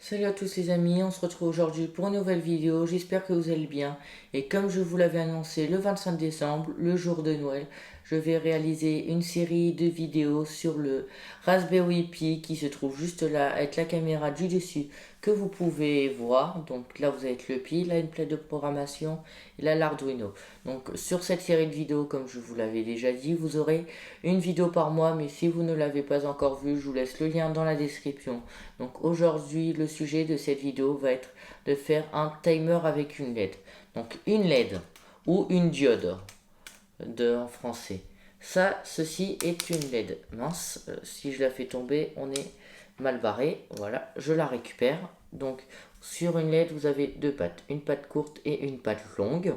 Salut à tous les amis, on se retrouve aujourd'hui pour une nouvelle vidéo, j'espère que vous allez bien. Et comme je vous l'avais annoncé le 25 décembre, le jour de Noël, je vais réaliser une série de vidéos sur le Raspberry Pi qui se trouve juste là avec la caméra du dessus que vous pouvez voir. Donc là vous avez le Pi, là une plaque de programmation et là l'Arduino. Donc sur cette série de vidéos, comme je vous l'avais déjà dit, vous aurez une vidéo par mois, mais si vous ne l'avez pas encore vue, je vous laisse le lien dans la description. Donc aujourd'hui, le sujet de cette vidéo va être de faire un timer avec une LED. Donc une LED ou une diode en français. Ceci est une LED. Mince, si je la fais tomber, on est mal barré. Voilà, je la récupère. Donc sur une LED, vous avez deux pattes, une patte courte et une patte longue.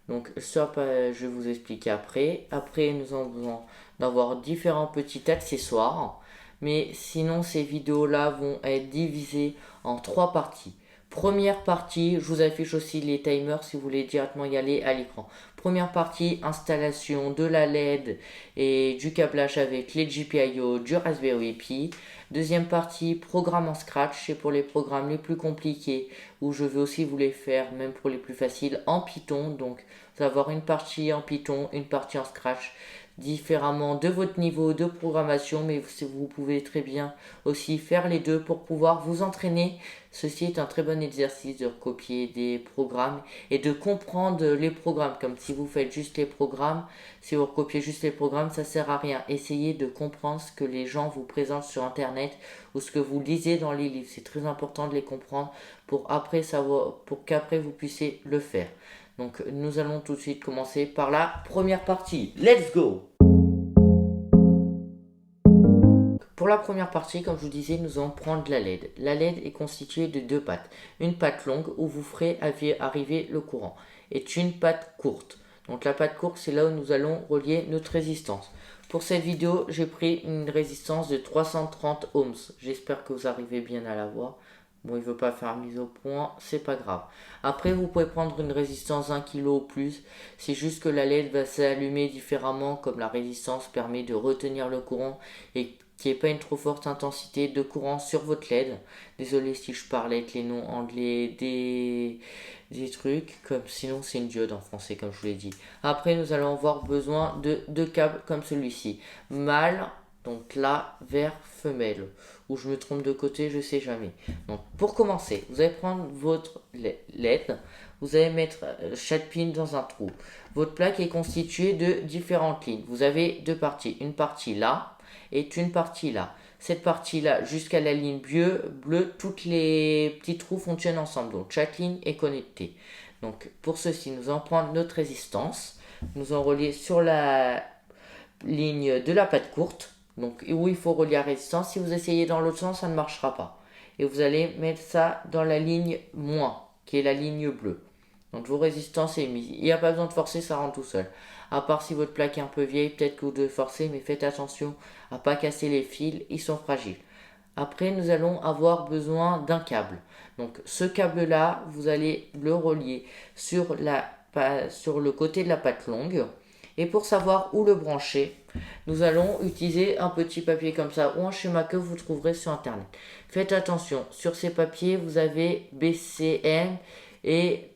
Donc ça, je vais vous expliquer après. Après, nous avons d'avoir différents petits accessoires. Mais sinon, ces vidéos-là vont être divisées en trois parties. Première partie, je vous affiche aussi les timers si vous voulez directement y aller à l'écran. Première partie, installation de la LED et du câblage avec les GPIO du Raspberry Pi. Deuxième partie, programme en Scratch, c'est pour les programmes les plus compliqués où je vais aussi vous les faire, même pour les plus faciles, en Python. Donc, vous allez avoir une partie en Python, une partie en Scratch, différemment de votre niveau de programmation, mais vous pouvez très bien aussi faire les deux pour pouvoir vous entraîner. Ceci est un très bon exercice de recopier des programmes et de comprendre les programmes. Comme si vous faites juste les programmes, si vous recopiez juste les programmes, ça sert à rien. Essayez de comprendre ce que les gens vous présentent sur internet ou ce que vous lisez dans les livres. C'est très important de les comprendre pour après savoir, pour qu'après vous puissiez le faire. Donc nous allons tout de suite commencer par la première partie. Let's go! Pour la première partie, comme je vous disais, nous allons prendre la LED. La LED est constituée de deux pattes. Une patte longue où vous ferez arriver le courant et une patte courte. Donc la patte courte, c'est là où nous allons relier notre résistance. Pour cette vidéo, j'ai pris une résistance de 330 ohms. J'espère que vous arrivez bien à la voir. Bon, il ne veut pas faire mise au point, c'est pas grave. Après, vous pouvez prendre une résistance 1 kg ou plus. C'est juste que la LED va s'allumer différemment, comme la résistance permet de retenir le courant et qu'il n'y ait pas une trop forte intensité de courant sur votre LED. Désolé si je parle avec les noms anglais des trucs, comme sinon c'est une diode en français, comme je vous l'ai dit. Après, nous allons avoir besoin de deux câbles comme celui-ci. Mâle, donc là, vers femelle. Ou je me trompe de côté, je sais jamais. Donc pour commencer, vous allez prendre votre LED, vous allez mettre chaque pin dans un trou. Votre plaque est constituée de différentes lignes. Vous avez deux parties, une partie là et une partie là. Cette partie-là, jusqu'à la ligne bleue, toutes les petits trous fonctionnent ensemble. Donc chaque ligne est connectée. Donc pour ceci, nous allons prendre notre résistance. Nous allons relier sur la ligne de la patte courte. Donc où il faut relier la résistance. Si vous essayez dans l'autre sens, ça ne marchera pas. Et vous allez mettre ça dans la ligne moins, qui est la ligne bleue. Donc vos résistances est mise. Il n'y a pas besoin de forcer, ça rentre tout seul. À part si votre plaque est un peu vieille, peut-être que vous devez forcer, mais faites attention à ne pas casser les fils, ils sont fragiles. Après, nous allons avoir besoin d'un câble. Donc ce câble-là, vous allez le relier sur le côté de la patte longue. Et pour savoir où le brancher, nous allons utiliser un petit papier comme ça ou un schéma que vous trouverez sur internet. Faites attention, sur ces papiers, vous avez BCM et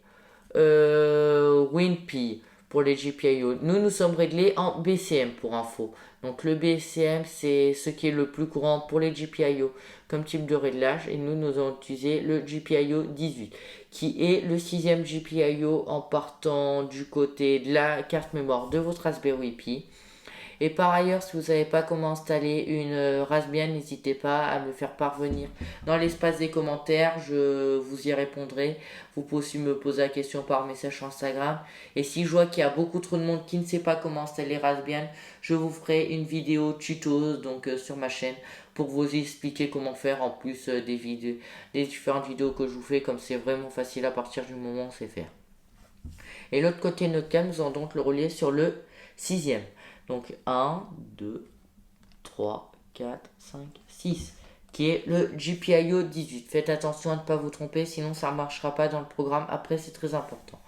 WinPi pour les GPIO. Nous sommes réglés en BCM pour info. Donc le BCM, c'est ce qui est le plus courant pour les GPIO comme type de réglage. Et nous allons utiliser le GPIO 18, qui est le sixième GPIO en partant du côté de la carte mémoire de votre Raspberry Pi. Et par ailleurs, si vous ne savez pas comment installer une Raspbian, n'hésitez pas à me faire parvenir dans l'espace des commentaires, je vous y répondrai. Vous pouvez aussi me poser la question par message sur Instagram. Et si je vois qu'il y a beaucoup trop de monde qui ne sait pas comment installer Raspbian, je vous ferai une vidéo tuto donc sur ma chaîne pour vous expliquer comment faire en plus des différentes vidéos que je vous fais, comme c'est vraiment facile à partir du moment où on sait faire. Et l'autre côté de notre câble, nous allons donc le relier sur le sixième. Donc 1, 2, 3, 4, 5, 6, qui est le GPIO 18. Faites attention à ne pas vous tromper, sinon ça ne marchera pas dans le programme. Après, c'est très important.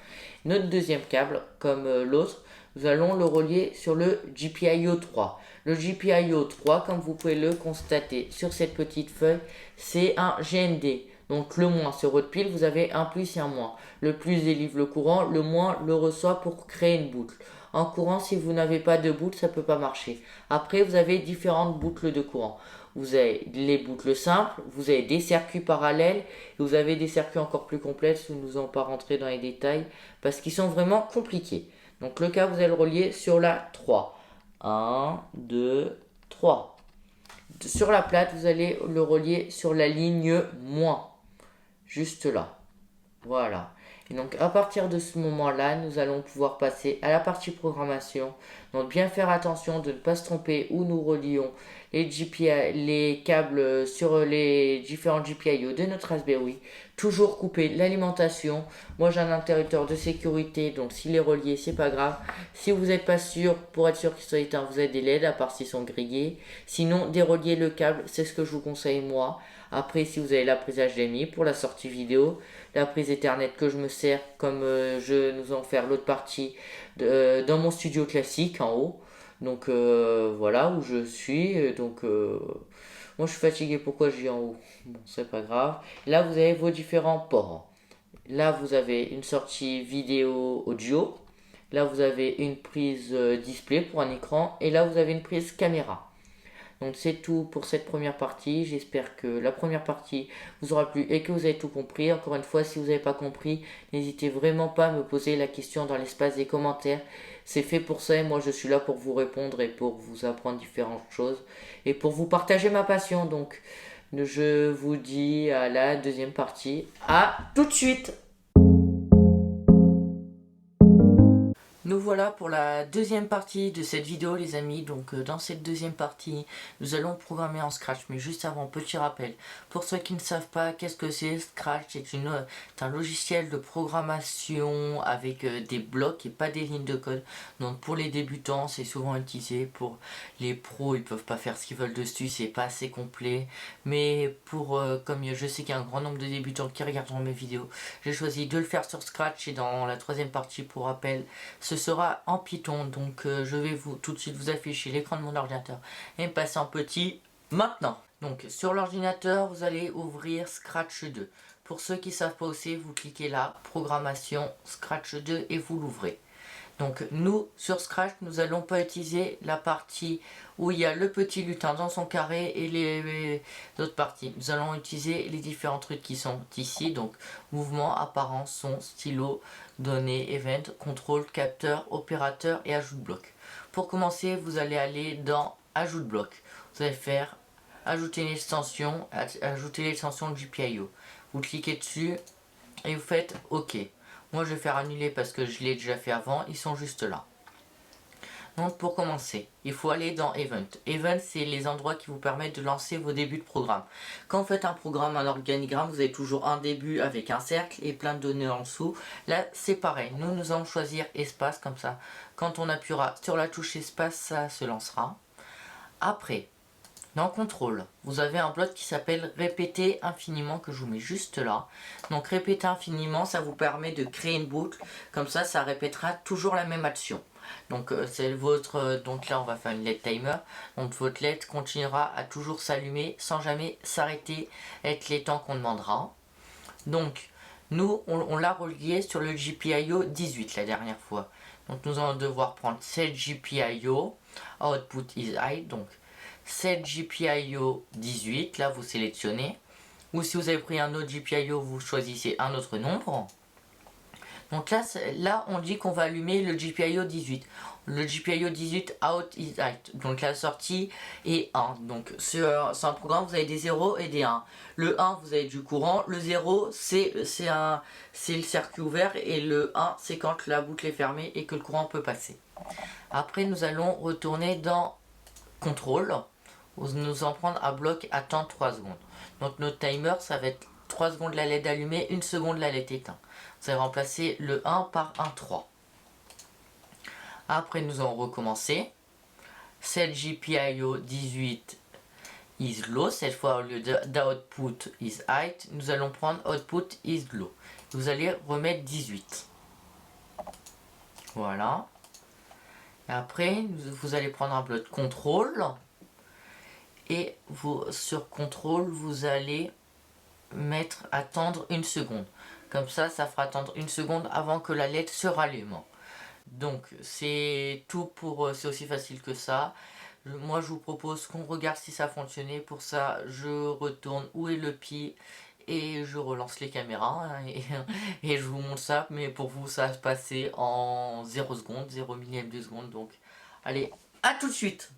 Notre deuxième câble, comme l'autre, nous allons le relier sur le GPIO 3. Le GPIO 3, comme vous pouvez le constater sur cette petite feuille, c'est un GND. Donc le moins c'est votre pile, vous avez un plus et un moins. Le plus délivre le courant, le moins le reçoit pour créer une boucle. En courant, si vous n'avez pas de boucle, ça ne peut pas marcher. Après, vous avez différentes boucles de courant. Vous avez les boucles simples, vous avez des circuits parallèles, et vous avez des circuits encore plus complexes, nous n'allons pas rentrer dans les détails, parce qu'ils sont vraiment compliqués. Donc le câble, vous allez le relier sur la 3. 1, 2, 3. Sur la plate, vous allez le relier sur la ligne moins. Juste là. Voilà. Et donc à partir de ce moment-là, nous allons pouvoir passer à la partie programmation. Donc bien faire attention de ne pas se tromper où nous relions les câbles sur les différents GPIO de notre Raspberry. Toujours couper l'alimentation. Moi j'ai un interrupteur de sécurité, donc s'il est relié, c'est pas grave. Si vous n'êtes pas sûr, pour être sûr qu'il soit éteint, vous avez des LED à part s'ils sont grillés. Sinon, dérelier le câble, c'est ce que je vous conseille moi. Après, si vous avez la prise HDMI pour la sortie vidéo, la prise Ethernet que je me sers comme je nous en faire l'autre partie dans mon studio classique en haut. Donc voilà où je suis. Donc moi je suis fatigué, pourquoi je dis en haut? Bon, c'est pas grave. Là vous avez vos différents ports. Là vous avez une sortie vidéo audio. Là vous avez une prise display pour un écran. Et là vous avez une prise caméra. Donc c'est tout pour cette première partie. J'espère que la première partie vous aura plu et que vous avez tout compris. Encore une fois, si vous n'avez pas compris, n'hésitez vraiment pas à me poser la question dans l'espace des commentaires. C'est fait pour ça et moi je suis là pour vous répondre et pour vous apprendre différentes choses et pour vous partager ma passion. Donc je vous dis à la deuxième partie. À tout de suite! Nous voilà pour la deuxième partie de cette vidéo les amis. Donc dans cette deuxième partie nous allons programmer en Scratch. Mais juste avant, petit rappel, pour ceux qui ne savent pas qu'est-ce que c'est, Scratch c'est un logiciel de programmation avec des blocs et pas des lignes de code. Donc pour les débutants c'est souvent utilisé. Pour les pros ils peuvent pas faire ce qu'ils veulent dessus, c'est pas assez complet. Mais pour comme je sais qu'il y a un grand nombre de débutants qui regardent mes vidéos, j'ai choisi de le faire sur Scratch. Et dans la troisième partie, pour rappel, ce sera en Python. Donc je vais tout de suite vous afficher l'écran de mon ordinateur et passer en petit maintenant. Donc sur l'ordinateur vous allez ouvrir Scratch 2. Pour ceux qui ne savent pas aussi, vous cliquez là, programmation Scratch 2 et vous l'ouvrez. Donc nous, sur Scratch, nous allons pas utiliser la partie où il y a le petit lutin dans son carré et les autres parties. Nous allons utiliser les différents trucs qui sont ici. Donc mouvement, apparence, son, stylo, données, event, contrôle, capteur, opérateur et ajout de bloc. Pour commencer, vous allez aller dans ajout de bloc. Vous allez faire ajouter une extension, ajouter l'extension de GPIO. Vous cliquez dessus et vous faites OK. Moi je vais faire annuler parce que je l'ai déjà fait avant, ils sont juste là. Donc pour commencer, il faut aller dans Event. Event, c'est les endroits qui vous permettent de lancer vos débuts de programme. Quand vous faites un programme, un organigramme, vous avez toujours un début avec un cercle et plein de données en dessous. Là, c'est pareil. Nous allons choisir espace comme ça. Quand on appuiera sur la touche espace, ça se lancera. Après, dans contrôle, vous avez un bloc qui s'appelle répéter infiniment que je vous mets juste là. Donc répéter infiniment, ça vous permet de créer une boucle. Comme ça répétera toujours la même action. Donc c'est votre. Donc là on va faire une LED timer. Donc votre LED continuera à toujours s'allumer sans jamais s'arrêter avec les temps qu'on demandera. Donc nous on l'a relié sur le GPIO 18 la dernière fois. Donc nous allons devoir prendre cette GPIO, output is high, donc cette GPIO 18, là vous sélectionnez, ou si vous avez pris un autre GPIO, vous choisissez un autre nombre. Donc là on dit qu'on va allumer le GPIO 18. Le GPIO 18 out is out. Donc la sortie est 1. Donc c'est un programme, vous avez des 0 et des 1. Le 1 vous avez du courant, le 0 c'est le circuit ouvert et le 1 c'est quand la boucle est fermée et que le courant peut passer. Après nous allons retourner dans contrôle. Nous en prendre à bloc à temps 3 secondes. Donc notre timer ça va être 3 secondes la LED allumée, 1 seconde la LED éteinte. Vous allez remplacer le 1 par un 3. Après nous allons recommencer. Cette GPIO 18 is low. Cette fois au lieu d'output is high, nous allons prendre output is low. Vous allez remettre 18. Voilà. Et après vous allez prendre un bloc contrôle. Et sur contrôle vous allez attendre une seconde. Comme ça fera attendre une seconde avant que la LED se rallume. Donc c'est tout c'est aussi facile que ça. Moi je vous propose qu'on regarde si ça fonctionnait. Pour ça je retourne où est le Pi et je relance les caméras et je vous montre ça. Mais pour vous ça va se passer en 0 secondes, 0 millième de seconde. Donc allez, à tout de suite.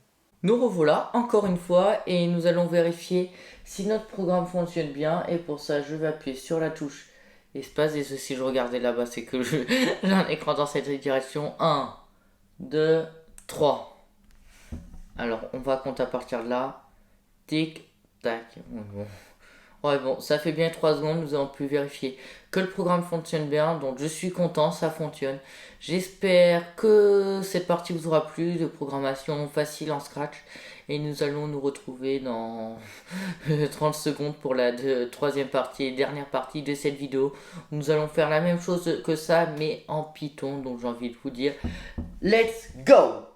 Nous revoilà encore une fois et nous allons vérifier si notre programme fonctionne bien. Et pour ça je vais appuyer sur la touche espace. Et si je regardais là-bas, c'est que j'ai un écran dans cette direction. 1, 2, 3. Alors on va compter à partir de là. Tic, tac. Ouais, bon, ça fait bien 3 secondes, nous avons pu vérifier que le programme fonctionne bien, donc je suis content, ça fonctionne. J'espère que cette partie vous aura plu, de programmation facile en Scratch. Et nous allons nous retrouver dans 30 secondes pour la troisième partie et dernière partie de cette vidéo. Nous allons faire la même chose que ça, mais en Python, donc j'ai envie de vous dire, let's go!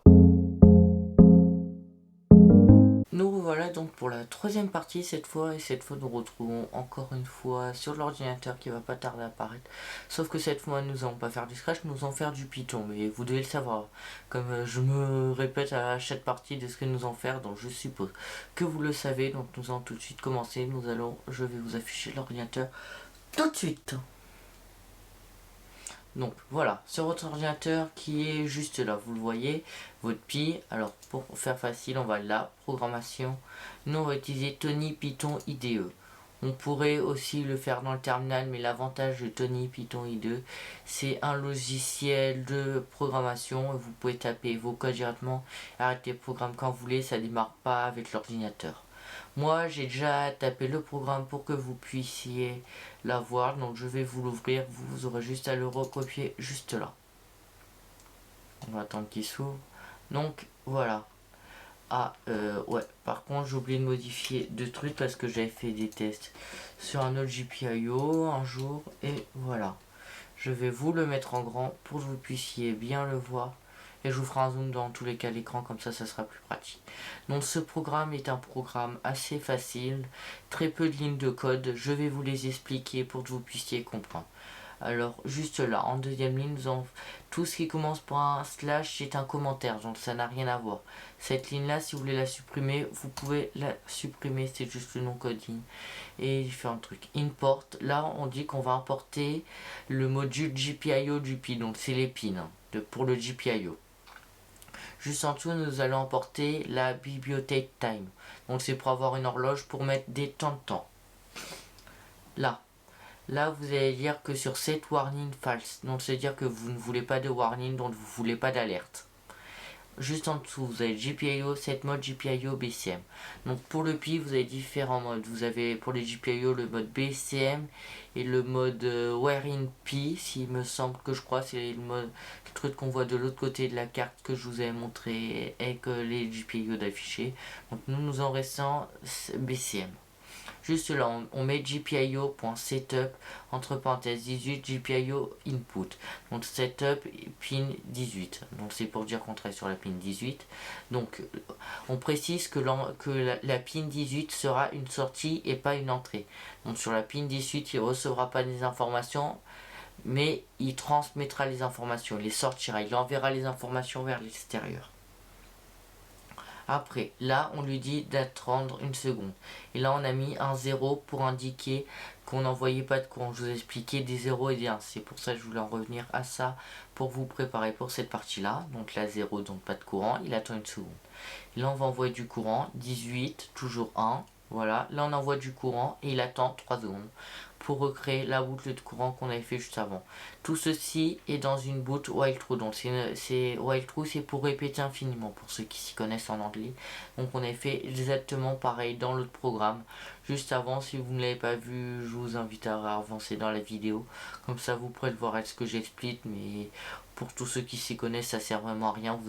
Nous voilà donc pour la troisième partie cette fois, et cette fois nous retrouvons encore une fois sur l'ordinateur qui va pas tarder à apparaître. Sauf que cette fois nous allons pas faire du Scratch, nous allons faire du Python, mais vous devez le savoir. Comme je me répète à chaque partie de ce que nous allons faire, donc je suppose que vous le savez. Donc nous allons tout de suite commencer, je vais vous afficher l'ordinateur tout de suite. Donc voilà, sur votre ordinateur qui est juste là, vous le voyez, votre Pi. Alors pour faire facile, on va là, programmation. Nous on va utiliser Tony Python IDE. On pourrait aussi le faire dans le terminal, mais l'avantage de Tony Python IDE, c'est un logiciel de programmation. Vous pouvez taper vos codes directement, arrêter le programme quand vous voulez, ça démarre pas avec l'ordinateur. Moi j'ai déjà tapé le programme pour que vous puissiez la voir, donc je vais vous l'ouvrir, vous aurez juste à le recopier juste là. On va attendre qu'il s'ouvre. Donc voilà. Ouais, par contre j'ai oublié de modifier deux trucs parce que j'avais fait des tests sur un autre GPIO un jour, et voilà. Je vais vous le mettre en grand pour que vous puissiez bien le voir. Et je vous ferai un zoom dans tous les cas l'écran, comme ça sera plus pratique. Donc ce programme est un programme assez facile, très peu de lignes de code. Je vais vous les expliquer pour que vous puissiez comprendre. Alors juste là, en deuxième ligne, nous avons tout ce qui commence par un slash, c'est un commentaire, donc ça n'a rien à voir. Cette ligne là, si vous voulez la supprimer, vous pouvez la supprimer, c'est juste le nom coding. Et différents trucs. Import, là on dit qu'on va importer le module GPIO du Pi, donc c'est les pins pour le GPIO. Juste en dessous, nous allons importer la bibliothèque time. Donc c'est pour avoir une horloge pour mettre des temps de temps. Là, vous allez dire que sur set warning false. Donc c'est dire que vous ne voulez pas de warning, donc vous ne voulez pas d'alerte. Juste en dessous, vous avez GPIO, set mode GPIO BCM. Donc pour le Pi, vous avez différents modes. Vous avez pour les GPIO le mode BCM et le mode Where in Pi, s'il me semble que je crois, c'est le truc qu'on voit de l'autre côté de la carte que je vous ai montré avec les GPIO d'afficher. Donc nous en restons BCM. Juste là, on met GPIO.setup entre parenthèses 18 GPIO input. Donc setup pin 18. Donc c'est pour dire qu'on travaille sur la pin 18. Donc on précise que la pin 18 sera une sortie et pas une entrée. Donc sur la pin 18, il ne recevra pas des informations, mais il transmettra les informations, il les sortira, il enverra les informations vers l'extérieur. Après, là, on lui dit d'attendre une seconde. Et là, on a mis un 0 pour indiquer qu'on n'envoyait pas de courant. Je vous ai expliqué des 0 et des 1. C'est pour ça que je voulais en revenir à ça pour vous préparer pour cette partie-là. Donc là, 0, donc pas de courant. Il attend une seconde. Et là, on va envoyer du courant. 18, toujours 1. Voilà. Là, on envoie du courant et il attend 3 secondes pour recréer la boucle de courant qu'on avait fait juste avant. Tout ceci est dans une boucle while true. Donc while true, c'est pour répéter infiniment pour ceux qui s'y connaissent en anglais. Donc on a fait exactement pareil dans l'autre programme juste avant. Si vous ne l'avez pas vu, je vous invite à avancer dans la vidéo, comme ça vous pourrez le voir avec ce que j'explique. Mais pour tous ceux qui s'y connaissent, ça sert vraiment à rien.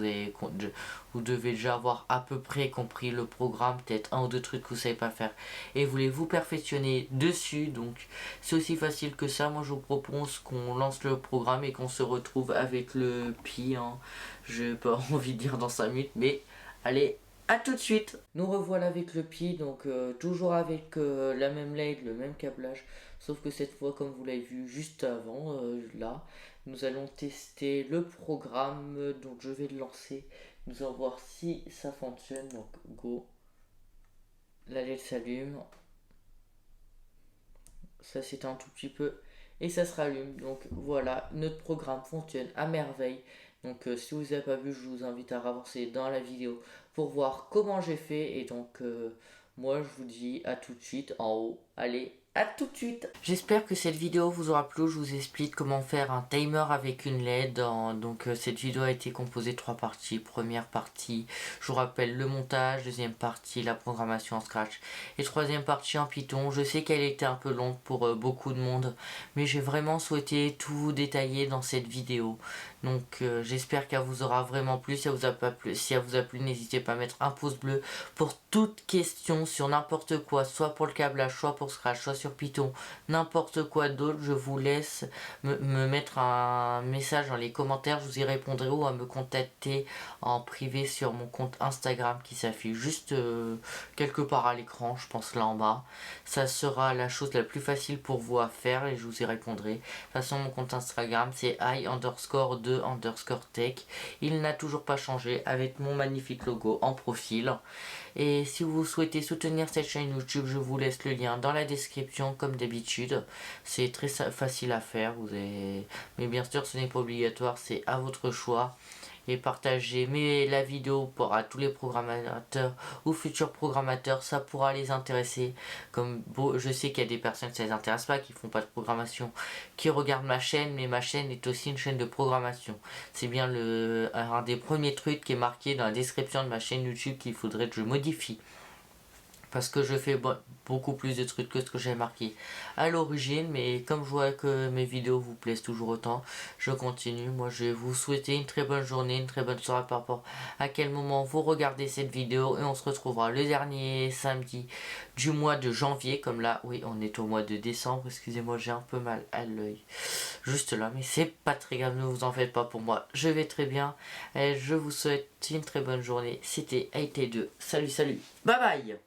Vous devez déjà avoir à peu près compris le programme, peut-être un ou deux trucs que vous savez pas faire et voulez-vous perfectionner dessus. Donc c'est aussi facile que ça. Moi je vous propose qu'on lance le programme et qu'on se retrouve avec le Pi. J'ai pas envie de dire dans 5 minutes, mais allez, à tout de suite. Nous revoilà avec le Pi, donc toujours avec la même LED, le même câblage, sauf que cette fois, comme vous l'avez vu juste avant, là, nous allons tester le programme, donc je vais le lancer, nous allons voir si ça fonctionne, donc go, la LED s'allume, ça c'est un tout petit peu, et ça se rallume, donc voilà, notre programme fonctionne à merveille. Donc si vous n'avez pas vu, je vous invite à revoir dans la vidéo pour voir comment j'ai fait. Et donc moi je vous dis à tout de suite en haut. Allez, à tout de suite. J'espère que cette vidéo vous aura plu. Je vous explique comment faire un timer avec une LED. Donc cette vidéo a été composée de 3 parties. Première partie, je vous rappelle le montage. Deuxième partie, la programmation en Scratch. Et troisième partie en Python. Je sais qu'elle était un peu longue pour beaucoup de monde, mais j'ai vraiment souhaité tout détailler dans cette vidéo. Donc j'espère qu'elle vous aura vraiment plu. Si elle vous a pas plu, si elle vous a plu, n'hésitez pas à mettre un pouce bleu pour toute question sur n'importe quoi, soit pour le câblage, soit pour Scratch, soit sur Python, n'importe quoi d'autre. Je vous laisse me mettre un message dans les commentaires, je vous y répondrai, ou à me contacter en privé sur mon compte Instagram qui s'affiche juste quelque part à l'écran, je pense là en bas. Ça sera la chose la plus facile pour vous à faire et je vous y répondrai. De toute façon, mon compte Instagram c'est i_2_tech. Il n'a toujours pas changé, avec mon magnifique logo en profil. Et si vous souhaitez soutenir cette chaîne YouTube, je vous laisse le lien dans la description comme d'habitude. C'est très facile à faire, mais bien sûr ce n'est pas obligatoire, c'est à votre choix. Et partagez la vidéo à tous les programmateurs ou futurs programmateurs, ça pourra les intéresser. Comme je sais qu'il y a des personnes que ça les intéresse pas, qui font pas de programmation, qui regardent ma chaîne, mais ma chaîne est aussi une chaîne de programmation. C'est bien un des premiers trucs qui est marqué dans la description de ma chaîne YouTube qu'il faudrait que je modifie. Parce que je fais beaucoup plus de trucs que ce que j'ai marqué à l'origine. Mais comme je vois que mes vidéos vous plaisent toujours autant, je continue. Moi je vais vous souhaiter une très bonne journée, une très bonne soirée par rapport à quel moment vous regardez cette vidéo. Et on se retrouvera le dernier samedi du mois de janvier. Comme là, oui, on est au mois de décembre. Excusez-moi, j'ai un peu mal à l'œil juste là, mais c'est pas très grave, ne vous en faites pas pour moi, je vais très bien. Et je vous souhaite une très bonne journée. C'était IT2, salut, bye bye.